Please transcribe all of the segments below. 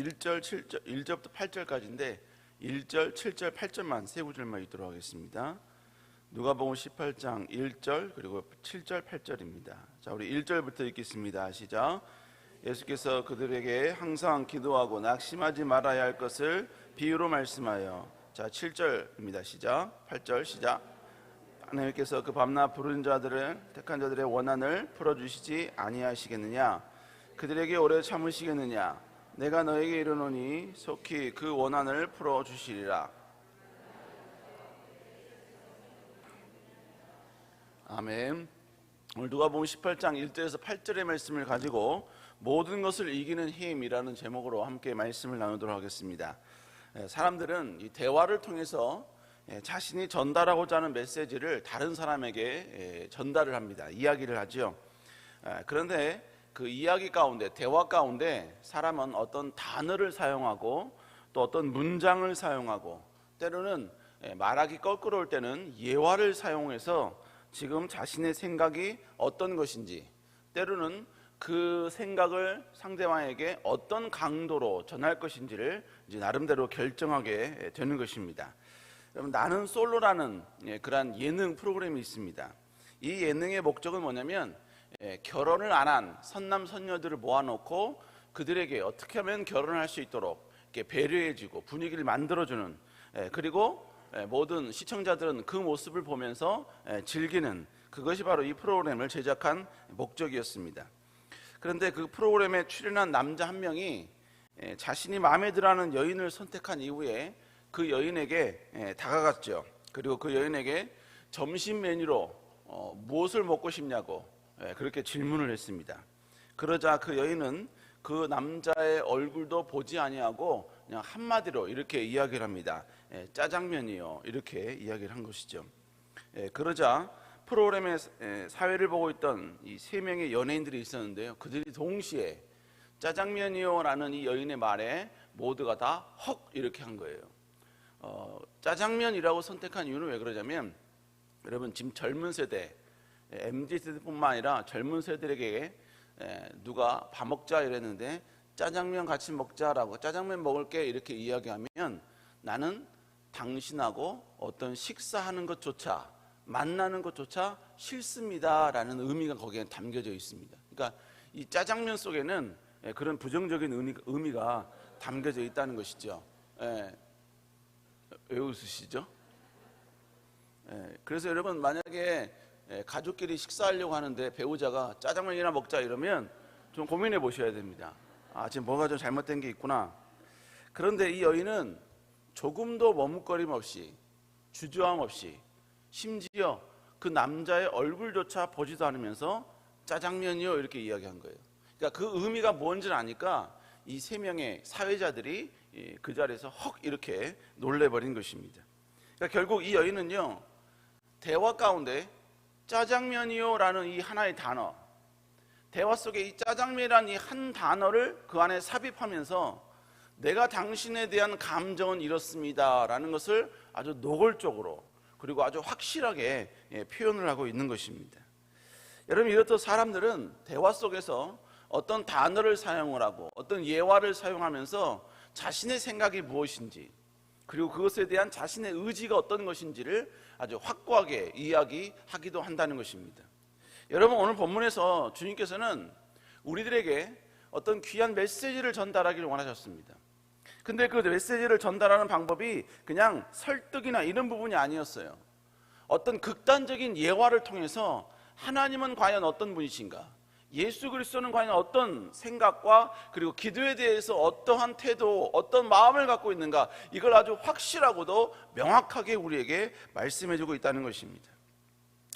1절, 7절, 1절부터 8절까지인데 1절, 7절, 8절만 세 구절만 읽도록 하겠습니다. 누가복음 18장 1절 그리고 7절, 8절입니다. 자, 우리 1절부터 읽겠습니다. 시작. 예수께서 그들에게 항상 기도하고 낙심하지 말아야 할 것을 비유로 말씀하여. 자, 7절입니다. 시작. 8절 시작. 하나님께서 그 밤낮 부른 자들을 택한 자들의 원한을 풀어주시지 아니하시겠느냐? 그들에게 오래 참으시겠느냐? 내가 너에게 이르노니 속히 그 원한을 풀어주시리라. 아멘. 오늘 누가복음 18장 1절에서 8절의 말씀을 가지고 모든 것을 이기는 힘이라는 제목으로 함께 말씀을 나누도록 하겠습니다. 사람들은 이 대화를 통해서 자신이 전달하고자 하는 메시지를 다른 사람에게 전달을 합니다. 이야기를 하죠. 그런데 그 이야기 가운데, 대화 가운데 사람은 어떤 단어를 사용하고 또 어떤 문장을 사용하고 때로는 말하기 껄끄러울 때는 예화를 사용해서 지금 자신의 생각이 어떤 것인지, 때로는 그 생각을 상대방에게 어떤 강도로 전할 것인지를 이제 나름대로 결정하게 되는 것입니다. 여러분, 나는 솔로라는 그러한 예능 프로그램이 있습니다. 이 예능의 목적은 뭐냐면 결혼을 안 한 선남 선녀들을 모아놓고 그들에게 어떻게 하면 결혼을 할 수 있도록 이렇게 배려해주고 분위기를 만들어주는, 그리고 모든 시청자들은 그 모습을 보면서 즐기는, 그것이 바로 이 프로그램을 제작한 목적이었습니다. 그런데 그 프로그램에 출연한 남자 한 명이 자신이 마음에 들어하는 여인을 선택한 이후에 그 여인에게 다가갔죠. 그리고 그 여인에게 점심 메뉴로 무엇을 먹고 싶냐고 그렇게 질문을 했습니다. 그러자 그 여인은 그 남자의 얼굴도 보지 아니하고 그냥 한마디로 이렇게 이야기를 합니다. 짜장면이요, 이렇게 이야기를 한 것이죠. 그러자 프로그램의 사회를 보고 있던 이 세 명의 연예인들이 있었는데요, 그들이 동시에 짜장면이요 라는 이 여인의 말에 모두가 다 헉 이렇게 한 거예요. 짜장면이라고 선택한 이유는 왜 그러냐면, 여러분 지금 젊은 세대, MZ세대뿐만 아니라 젊은 세대에게 누가 밥 먹자 이랬는데 짜장면 같이 먹자라고, 짜장면 먹을게 이렇게 이야기하면 나는 당신하고 어떤 식사하는 것조차, 만나는 것조차 싫습니다 라는 의미가 거기에 담겨져 있습니다. 그러니까 이 짜장면 속에는 그런 부정적인 의미가 담겨져 있다는 것이죠. 왜 웃으시죠? 그래서 여러분, 만약에 가족끼리 식사하려고 하는데 배우자가 짜장면이나 먹자 이러면 좀 고민해 보셔야 됩니다. 지금 뭐가 좀 잘못된 게 있구나. 그런데 이 여인은 조금도 머뭇거림 없이, 주저함 없이, 심지어 그 남자의 얼굴조차 보지도 않으면서 짜장면이요 이렇게 이야기한 거예요. 그러니까 그 의미가 뭔지를 아니까 이 세 명의 사회자들이 그 자리에서 헉 이렇게 놀래버린 것입니다. 그러니까 결국 이 여인은요, 대화 가운데 짜장면이요 라는 이 하나의 단어, 대화 속에 이 짜장면이라는 이 한 단어를 그 안에 삽입하면서 내가 당신에 대한 감정은 이렇습니다 라는 것을 아주 노골적으로 그리고 아주 확실하게 표현을 하고 있는 것입니다. 여러분, 이렇듯 사람들은 대화 속에서 어떤 단어를 사용을 하고 어떤 예화를 사용하면서 자신의 생각이 무엇인지, 그리고 그것에 대한 자신의 의지가 어떤 것인지를 아주 확고하게 이야기하기도 한다는 것입니다. 여러분, 오늘 본문에서 주님께서는 우리들에게 어떤 귀한 메시지를 전달하기를 원하셨습니다. 근데 그 메시지를 전달하는 방법이 그냥 설득이나 이런 부분이 아니었어요. 어떤 극단적인 예화를 통해서 하나님은 과연 어떤 분이신가, 예수 그리스도는 과연 어떤 생각과 그리고 기도에 대해서 어떠한 태도, 어떤 마음을 갖고 있는가, 이걸 아주 확실하고도 명확하게 우리에게 말씀해주고 있다는 것입니다.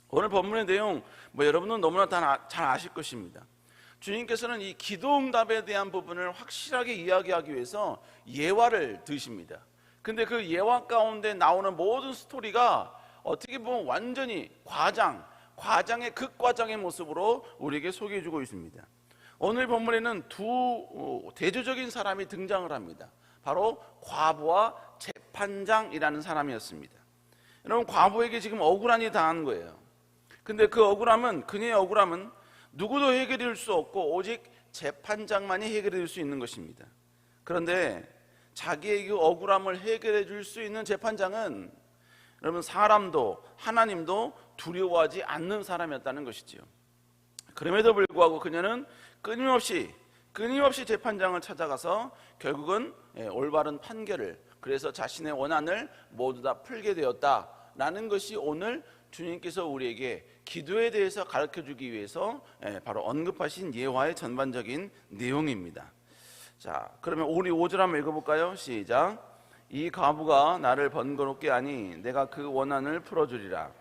오늘 본문의 내용 여러분은 너무나 다 잘 아실 것입니다. 주님께서는 이 기도응답에 대한 부분을 확실하게 이야기하기 위해서 예화를 드십니다. 근데 그 예화 가운데 나오는 모든 스토리가 어떻게 보면 완전히 과장의 극과장의 모습으로 우리에게 소개해주고 있습니다. 오늘 본문에는 두 대조적인 사람이 등장을 합니다. 바로 과부와 재판장이라는 사람이었습니다. 여러분, 과부에게 지금 억울한 일이 당한 거예요. 근데 그 억울함은, 그녀의 억울함은 누구도 해결해 줄 수 없고 오직 재판장만이 해결해 줄 수 있는 것입니다. 그런데 자기의 그 억울함을 해결해 줄 수 있는 재판장은 여러분 사람도 하나님도 두려워하지 않는 사람이었다는 것이지요. 그럼에도 불구하고 그녀는 끊임없이 재판장을 찾아가서 결국은 올바른 판결을, 그래서 자신의 원한을 모두 다 풀게 되었다라는 것이 오늘 주님께서 우리에게 기도에 대해서 가르쳐주기 위해서 바로 언급하신 예화의 전반적인 내용입니다. 자, 그러면 우리 5절 한번 읽어볼까요? 시작. 이 과부가 나를 번거롭게 하니 내가 그 원한을 풀어주리라.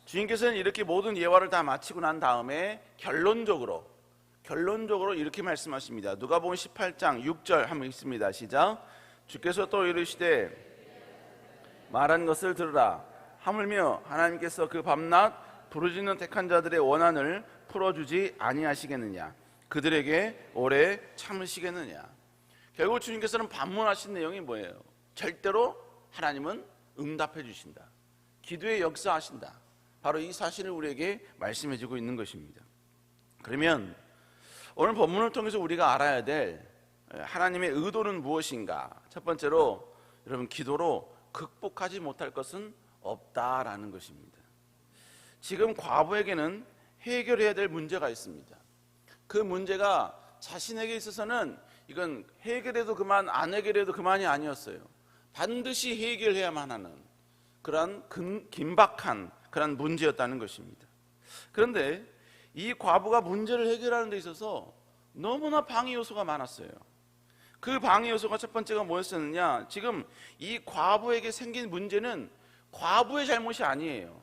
주님께서는 이렇게 모든 예화를 다 마치고 난 다음에 결론적으로 이렇게 말씀하십니다. 누가복음 18장 6절 한번 읽습니다. 시작. 주께서 또 이르시되 말한 것을 들으라. 하물며 하나님께서 그 밤낮 부르짖는 택한 자들의 원한을 풀어주지 아니하시겠느냐. 그들에게 오래 참으시겠느냐. 결국 주님께서는 반문하신 내용이 뭐예요? 절대로 하나님은 응답해 주신다. 기도에 역사하신다. 바로 이 사실을 우리에게 말씀해 주고 있는 것입니다. 그러면 오늘 본문을 통해서 우리가 알아야 될 하나님의 의도는 무엇인가? 첫 번째로 여러분, 기도로 극복하지 못할 것은 없다라는 것입니다. 지금 과부에게는 해결해야 될 문제가 있습니다. 그 문제가 자신에게 있어서는 이건 해결해도 그만, 안 해결해도 그만이 아니었어요. 반드시 해결해야만 하는 그러한 긴박한 그런 문제였다는 것입니다. 그런데 이 과부가 문제를 해결하는 데 있어서 너무나 방해 요소가 많았어요. 그 방해 요소가 첫 번째가 뭐였었느냐? 지금 이 과부에게 생긴 문제는 과부의 잘못이 아니에요.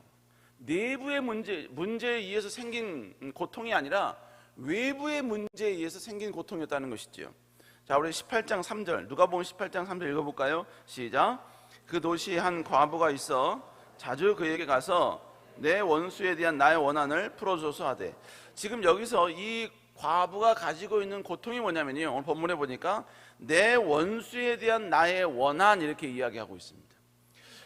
내부의 문제에 의해서 생긴 고통이 아니라 외부의 문제에 의해서 생긴 고통이었다는 것이죠. 자, 우리 18장 3절, 누가복음 18장 3절 읽어볼까요? 시작. 그 도시에 한 과부가 있어 자주 그에게 가서 내 원수에 대한 나의 원한을 풀어줘서 하되. 지금 여기서 이 과부가 가지고 있는 고통이 뭐냐면요, 오늘 본문에 보니까 내 원수에 대한 나의 원한, 이렇게 이야기하고 있습니다.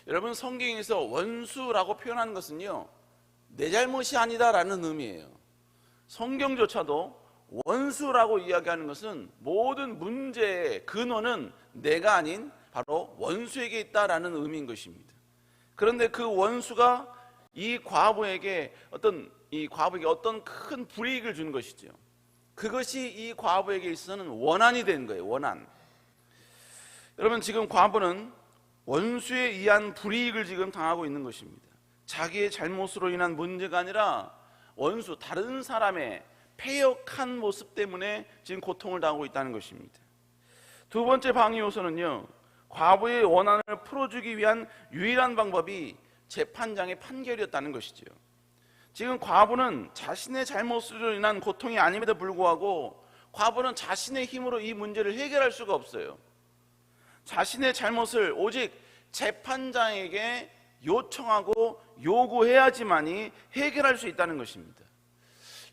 여러분, 성경에서 원수라고 표현하는 것은요, 내 잘못이 아니다라는 의미예요. 성경조차도 원수라고 이야기하는 것은 모든 문제의 근원은 내가 아닌 바로 원수에게 있다라는 의미인 것입니다. 그런데 그 원수가 이 과부에게 어떤 큰 불이익을 준 것이죠. 그것이 이 과부에게 있어서는 원한이 된 거예요. 원한. 여러분, 지금 과부는 원수에 의한 불이익을 지금 당하고 있는 것입니다. 자기의 잘못으로 인한 문제가 아니라 원수, 다른 사람의 패역한 모습 때문에 지금 고통을 당하고 있다는 것입니다. 두 번째 방해 요소는요, 과부의 원한을 풀어주기 위한 유일한 방법이 재판장의 판결이었다는 것이죠. 지금 과부는 자신의 잘못으로 인한 고통이 아님에도 불구하고 과부는 자신의 힘으로 이 문제를 해결할 수가 없어요. 자신의 잘못을 오직 재판장에게 요청하고 요구해야지만이 해결할 수 있다는 것입니다.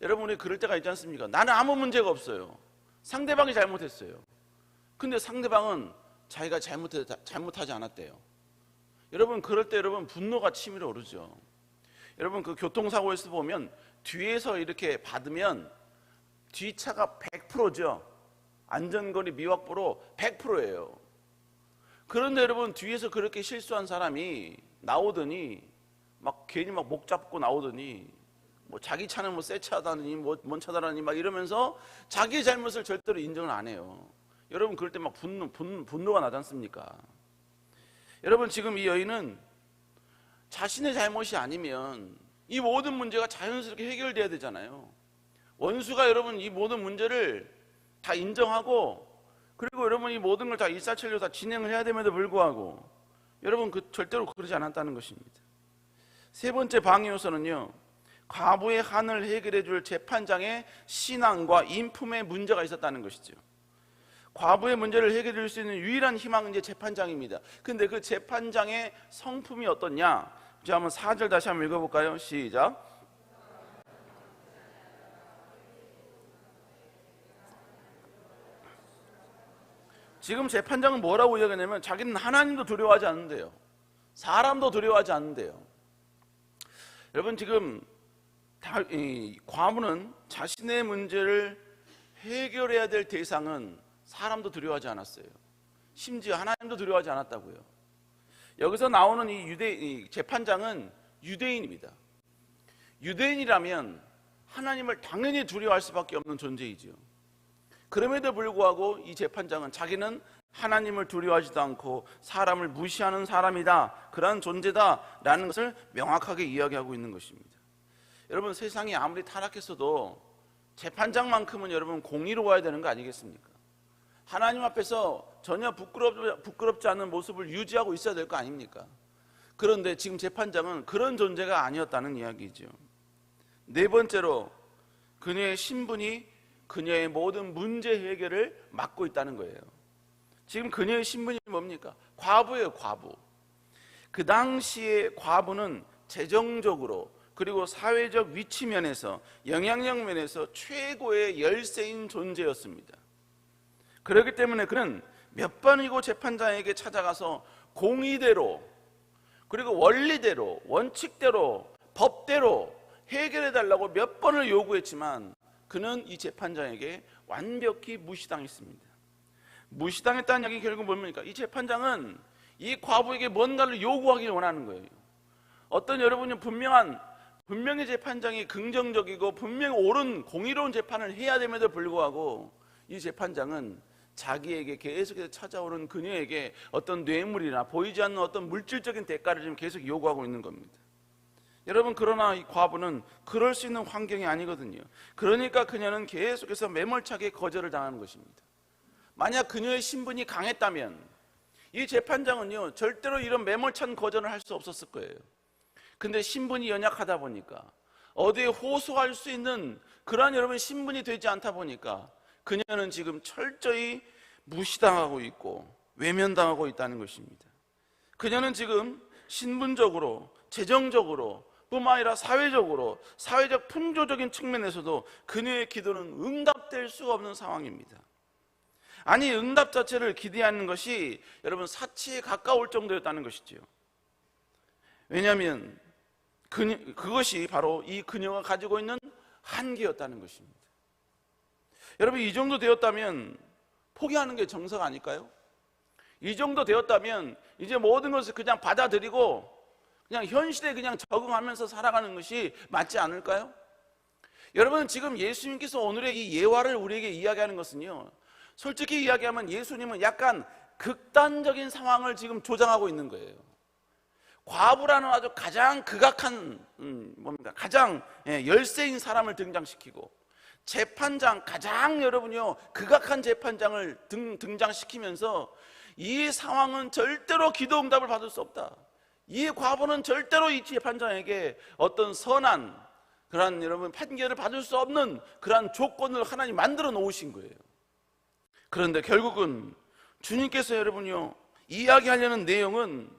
여러분, 우리 그럴 때가 있지 않습니까? 나는 아무 문제가 없어요. 상대방이 잘못했어요. 근데 상대방은 자기가 잘못하지 않았대요. 여러분, 그럴 때 여러분 분노가 치밀어 오르죠. 여러분, 그 교통사고에서 보면 뒤에서 이렇게 받으면 뒷차가 100%죠. 안전거리 미확보로 100%예요. 그런데 여러분, 뒤에서 그렇게 실수한 사람이 나오더니 막 괜히 막 목 잡고 나오더니 뭐 자기 차는 뭐 새 차다니 뭔 차다니 막 이러면서 자기의 잘못을 절대로 인정을 안 해요. 여러분, 그럴 때 막 분노가 나지 않습니까? 여러분, 지금 이 여인은 자신의 잘못이 아니면 이 모든 문제가 자연스럽게 해결돼야 되잖아요. 원수가 여러분 이 모든 문제를 다 인정하고, 그리고 여러분 이 모든 걸 다 일사천리로 다 진행을 해야 됨에도 불구하고 여러분 절대로 그러지 않았다는 것입니다. 세 번째 방해 요소는요, 과부의 한을 해결해 줄 재판장의 신앙과 인품에 문제가 있었다는 것이죠. 과부의 문제를 해결해 줄 수 있는 유일한 희망은 이제 재판장입니다. 근데 그 재판장의 성품이 어떻냐? 자, 한번 4절 다시 한번 읽어볼까요? 시작. 지금 재판장은 뭐라고 이야기하냐면 자기는 하나님도 두려워하지 않는데요, 사람도 두려워하지 않는데요. 여러분, 지금 이 과부는 자신의 문제를 해결해야 될 대상은 사람도 두려워하지 않았어요. 심지어 하나님도 두려워하지 않았다고요. 여기서 나오는 이 재판장은 유대인입니다. 유대인이라면 하나님을 당연히 두려워할 수밖에 없는 존재이지요. 그럼에도 불구하고 이 재판장은 자기는 하나님을 두려워하지도 않고 사람을 무시하는 사람이다, 그러한 존재다라는 것을 명확하게 이야기하고 있는 것입니다. 여러분, 세상이 아무리 타락했어도 재판장만큼은 여러분 공의로워야 되는 거 아니겠습니까? 하나님 앞에서 전혀 부끄럽지 않은 모습을 유지하고 있어야 될 거 아닙니까? 그런데 지금 재판장은 그런 존재가 아니었다는 이야기죠. 네 번째로, 그녀의 신분이 그녀의 모든 문제 해결을 맡고 있다는 거예요. 지금 그녀의 신분이 뭡니까? 과부예요, 과부. 그 당시에 과부는 재정적으로 그리고 사회적 위치 면에서, 영향력 면에서 최고의 열세인 존재였습니다. 그렇기 때문에 그는 몇 번이고 재판장에게 찾아가서 공의대로, 그리고 원리대로, 원칙대로, 법대로 해결해달라고 몇 번을 요구했지만 그는 이 재판장에게 완벽히 무시당했습니다. 무시당했다는 이야기 결국 뭡니까? 이 재판장은 이 과부에게 뭔가를 요구하기를 원하는 거예요. 어떤 여러분이 분명히 재판장이 긍정적이고 분명히 옳은 공의로운 재판을 해야 됨에도 불구하고 이 재판장은 자기에게 계속해서 찾아오는 그녀에게 어떤 뇌물이나 보이지 않는 어떤 물질적인 대가를 지금 계속 요구하고 있는 겁니다. 여러분, 그러나 이 과부는 그럴 수 있는 환경이 아니거든요. 그러니까 그녀는 계속해서 매몰차게 거절을 당하는 것입니다. 만약 그녀의 신분이 강했다면 이 재판장은요 절대로 이런 매몰찬 거절을 할 수 없었을 거예요. 근데 신분이 연약하다 보니까, 어디에 호소할 수 있는 그러한 여러분 신분이 되지 않다 보니까 그녀는 지금 철저히 무시당하고 있고 외면당하고 있다는 것입니다. 그녀는 지금 신분적으로, 재정적으로 뿐만 아니라 사회적으로, 사회적 풍조적인 측면에서도 그녀의 기도는 응답될 수가 없는 상황입니다. 아니, 응답 자체를 기대하는 것이 여러분 사치에 가까울 정도였다는 것이지요. 왜냐하면 그것이 바로 이 그녀가 가지고 있는 한계였다는 것입니다. 여러분, 이 정도 되었다면 포기하는 게 정석 아닐까요? 이 정도 되었다면 이제 모든 것을 그냥 받아들이고 그냥 현실에 그냥 적응하면서 살아가는 것이 맞지 않을까요? 여러분, 지금 예수님께서 오늘의 이 예화를 우리에게 이야기하는 것은요, 솔직히 이야기하면 예수님은 약간 극단적인 상황을 지금 조장하고 있는 거예요. 과부라는 아주 가장 극악한 가장 열세인 사람을 등장시키고, 재판장, 가장 여러분요 극악한 재판장을 등장시키면서 이 상황은 절대로 기도 응답을 받을 수 없다. 이 과부는 절대로 이 재판장에게 어떤 선한 그러한 여러분 판결을 받을 수 없는 그러한 조건을 하나님 만들어 놓으신 거예요. 그런데 결국은 주님께서 여러분요 이야기하려는 내용은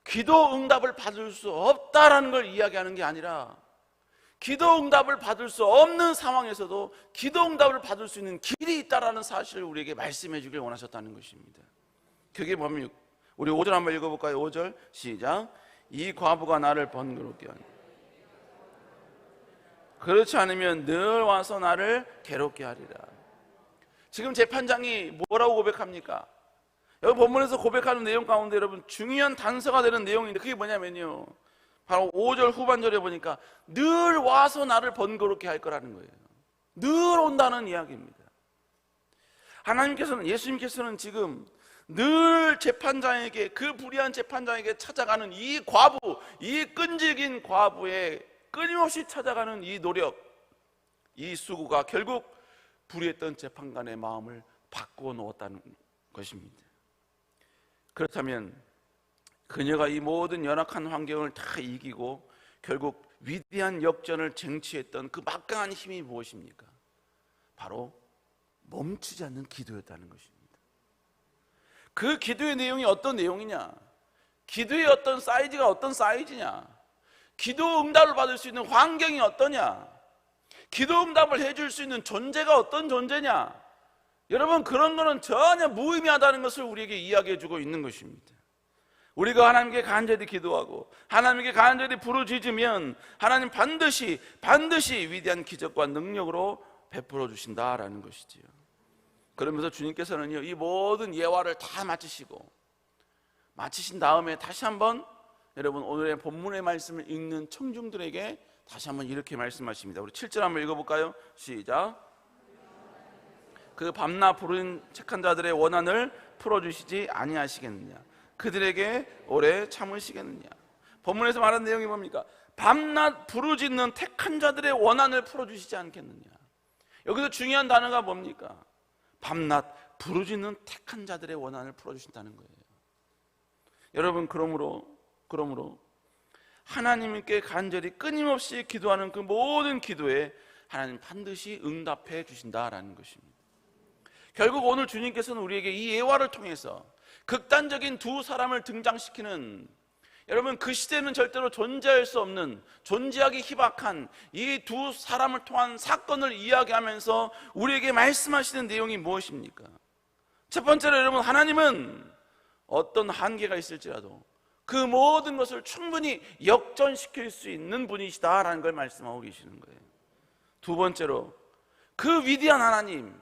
기도 응답을 받을 수 없다라는 걸 이야기하는 게 아니라, 기도 응답을 받을 수 없는 상황에서도 기도 응답을 받을 수 있는 길이 있다라는 사실을 우리에게 말씀해 주길 원하셨다는 것입니다. 그게 뭡니까? 우리 5절 한번 읽어볼까요? 5절 시작. 이 과부가 나를 번거롭게 하니 그렇지 않으면 늘 와서 나를 괴롭게 하리라. 지금 재판장이 뭐라고 고백합니까? 여기 본문에서 고백하는 내용 가운데 여러분 중요한 단서가 되는 내용인데, 그게 뭐냐면요, 바로 5절 후반절에 보니까 늘 와서 나를 번거롭게 할 거라는 거예요. 늘 온다는 이야기입니다. 하나님께서는, 예수님께서는 지금 늘 재판장에게, 그 불의한 재판장에게 찾아가는 이 과부, 이 끈질긴 과부의 끊임없이 찾아가는 이 노력, 이 수고가 결국 불의했던 재판관의 마음을 바꾸어 놓았다는 것입니다. 그렇다면 그녀가 이 모든 연약한 환경을 다 이기고 결국 위대한 역전을 쟁취했던 그 막강한 힘이 무엇입니까? 바로 멈추지 않는 기도였다는 것입니다. 그 기도의 내용이 어떤 내용이냐? 기도의 어떤 사이즈가 어떤 사이즈냐? 기도 응답을 받을 수 있는 환경이 어떠냐? 기도 응답을 해줄 수 있는 존재가 어떤 존재냐? 여러분, 그런 거는 전혀 무의미하다는 것을 우리에게 이야기해 주고 있는 것입니다. 우리가 하나님께 간절히 기도하고 하나님께 간절히 부르짖으면 하나님 반드시 위대한 기적과 능력으로 베풀어 주신다라는 것이지요. 그러면서 주님께서는요, 이 모든 예화를 다 마치신 다음에 다시 한번 여러분 오늘의 본문의 말씀을 읽는 청중들에게 다시 한번 이렇게 말씀하십니다. 우리 7절 한번 읽어볼까요? 시작. 그 밤낮 부르는 착한 자들의 원한을 풀어주시지 아니하시겠느냐? 그들에게 오래 참으시겠느냐? 본문에서 말한 내용이 뭡니까? 밤낮 부르짖는 택한 자들의 원한을 풀어주시지 않겠느냐? 여기서 중요한 단어가 뭡니까? 밤낮 부르짖는 택한 자들의 원한을 풀어주신다는 거예요. 여러분, 그러므로 하나님께 간절히 끊임없이 기도하는 그 모든 기도에 하나님 반드시 응답해 주신다라는 것입니다. 결국 오늘 주님께서는 우리에게 이 예화를 통해서 극단적인 두 사람을 등장시키는, 여러분 그 시대는 절대로 존재할 수 없는, 존재하기 희박한 이 두 사람을 통한 사건을 이야기하면서 우리에게 말씀하시는 내용이 무엇입니까? 첫 번째로 여러분, 하나님은 어떤 한계가 있을지라도 그 모든 것을 충분히 역전시킬 수 있는 분이시다라는 걸 말씀하고 계시는 거예요. 두 번째로, 그 위대한 하나님,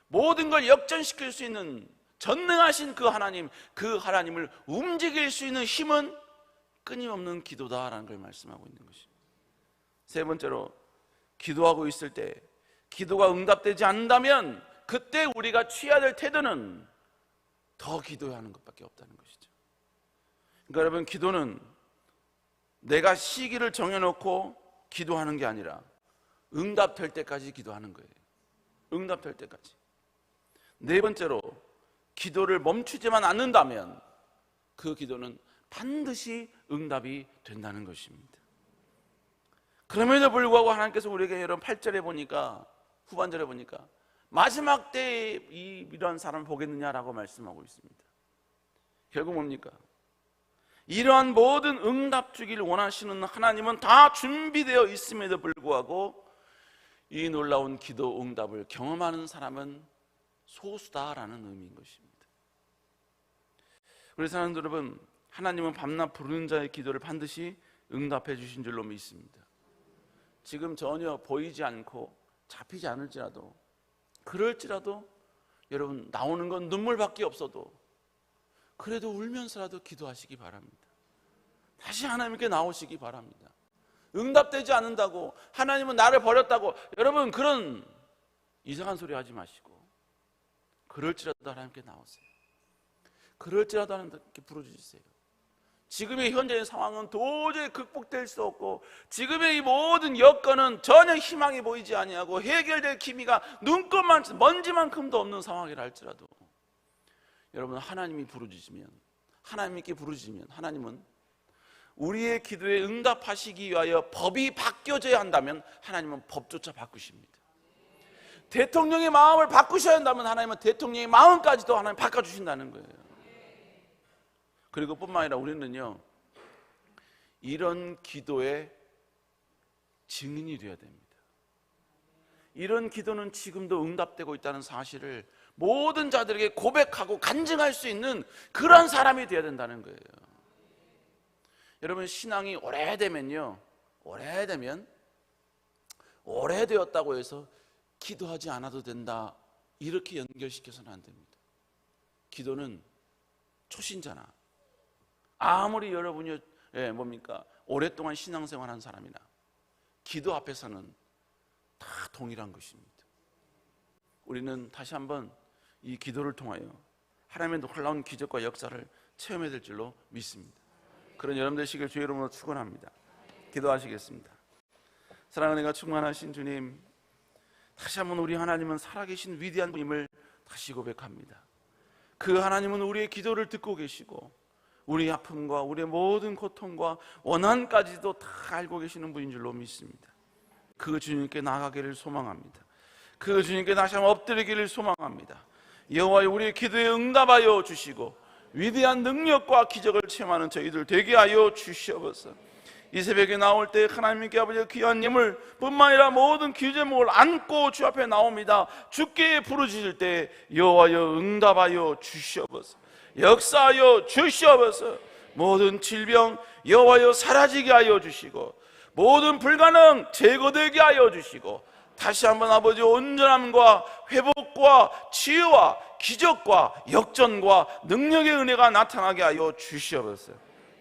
모든 걸 역전시킬 수 있는 전능하신 그 하나님을 움직일 수 있는 힘은 끊임없는 기도다라는 걸 말씀하고 있는 것입니다. 세 번째로, 기도하고 있을 때 기도가 응답되지 않는다면 그때 우리가 취해야 될 태도는 더 기도해야 하는 것밖에 없다는 것이죠. 그러니까 여러분, 기도는 내가 시기를 정해놓고 기도하는 게 아니라 응답될 때까지 기도하는 거예요. 응답될 때까지. 네 번째로, 기도를 멈추지만 않는다면 그 기도는 반드시 응답이 된다는 것입니다. 그럼에도 불구하고 하나님께서 우리에게 여러분 8절에 보니까, 후반절에 보니까 마지막 때에 이런 사람을 보겠느냐라고 말씀하고 있습니다. 결국 뭡니까? 이러한 모든 응답 주기를 원하시는 하나님은 다 준비되어 있음에도 불구하고 이 놀라운 기도 응답을 경험하는 사람은 소수다라는 의미인 것입니다. 우리 사람들 여러분, 하나님은 밤낮 부르는 자의 기도를 반드시 응답해 주신 줄로 믿습니다. 지금 전혀 보이지 않고 잡히지 않을지라도, 그럴지라도 여러분 나오는 건 눈물밖에 없어도 그래도 울면서라도 기도하시기 바랍니다. 다시 하나님께 나오시기 바랍니다. 응답되지 않는다고, 하나님은 나를 버렸다고, 여러분 그런 이상한 소리 하지 마시고 그럴지라도 하나님께 나오세요. 그럴지라도 하나님께 부르짖으세요. 지금의 현재의 상황은 도저히 극복될 수 없고, 지금의 이 모든 여건은 전혀 희망이 보이지 아니하고 해결될 기미가 눈꼽만 먼지만큼도 없는 상황이라 할지라도 여러분, 하나님께 부르짖으면 하나님은 우리의 기도에 응답하시기 위하여 법이 바뀌어져야 한다면 하나님은 법조차 바꾸십니다. 대통령의 마음을 바꾸셔야 한다면 하나님은 대통령의 마음까지도 하나님 바꿔주신다는 거예요. 그리고 뿐만 아니라 우리는요, 이런 기도의 증인이 되어야 됩니다. 이런 기도는 지금도 응답되고 있다는 사실을 모든 자들에게 고백하고 간증할 수 있는 그런 사람이 되어야 된다는 거예요. 여러분, 신앙이 오래되었다고 해서 기도하지 않아도 된다, 이렇게 연결시켜서는 안 됩니다. 기도는 초신자나 아무리 여러분이 오랫동안 신앙생활한 사람이나 기도 앞에서는 다 동일한 것입니다. 우리는 다시 한번 이 기도를 통하여 하나님의 놀라운 기적과 역사를 체험해야 될 줄로 믿습니다. 그런 여러분 되시길 주의 이름으로 축원합니다. 기도하시겠습니다. 사랑하는 은혜가 충만하신 주님, 다시 한번 우리 하나님은 살아계신 위대한 분임을 다시 고백합니다. 그 하나님은 우리의 기도를 듣고 계시고 우리의 아픔과 우리의 모든 고통과 원한까지도 다 알고 계시는 분인 줄로 믿습니다. 그 주님께 나아가기를 소망합니다. 그 주님께 다시 한번 엎드리기를 소망합니다. 여호와여, 우리의 기도에 응답하여 주시고 위대한 능력과 기적을 체험하는 저희들 되게 하여 주시옵소서. 이 새벽에 나올 때 하나님께 아버지의 귀한 예물 뿐만 아니라 모든 기제목을 안고 주 앞에 나옵니다. 주께 부르짖을 때 여호와여 응답하여 주시옵소서. 역사하여 주시옵소서. 모든 질병 여호와여 사라지게 하여 주시고 모든 불가능 제거되게 하여 주시고 다시 한번 아버지 온전함과 회복과 치유와 기적과 역전과 능력의 은혜가 나타나게 하여 주시옵소서.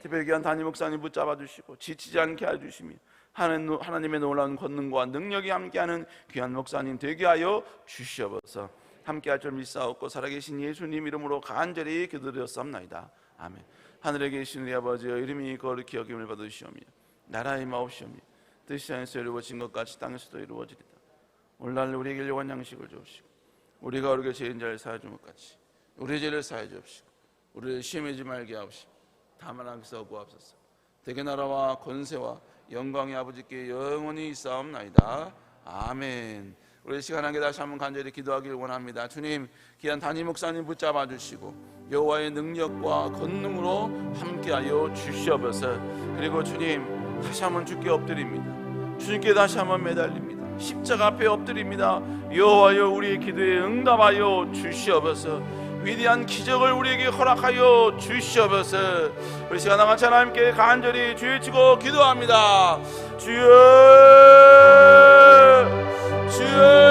특별히 귀한 담임 목사님 붙잡아 주시고 지치지 않게 하여 주시며 하나님의 놀라운 권능과 능력이 함께하는 귀한 목사님 되게 하여 주시옵소서. 함께할 줄 믿사옵고 살아계신 예수님 이름으로 간절히 기도드렸사옵나이다. 아멘. 하늘에 계신 우리 아버지여 이름이 거룩히 여김을 받으시오며 나라의 마옵시오며 뜻이 하늘에서 이루어진 것 같이 땅에서도 이루어지리다. 오늘날 우리에게 일용할 양식을 주옵시고 우리가 우리에게 죄인 자를 사하여 준 것 같이 우리의 죄를 사하여 주옵시고 우리를 시험하지 말게 하옵시고 다만 악에서 구하옵소서. 대개 나라와 권세와 영광의 아버지께 영원히 있사옵나이다. 아멘. 우리 시간 함께 다시 한번 간절히 기도하길 원합니다. 주님, 귀한 담임 목사님 붙잡아 주시고 여호와의 능력과 권능으로 함께하여 주시옵소서. 그리고 주님, 다시 한번 주께 엎드립니다. 주님께 다시 한번 매달립니다. 십자가 앞에 엎드립니다. 여호와여 우리의 기도에 응답하여 주시옵소서. 위대한 기적을 우리에게 허락하여 주시옵소서. 우리 시간 나같이 하나님께 간절히 주여치고 기도합니다. 주여, 주여.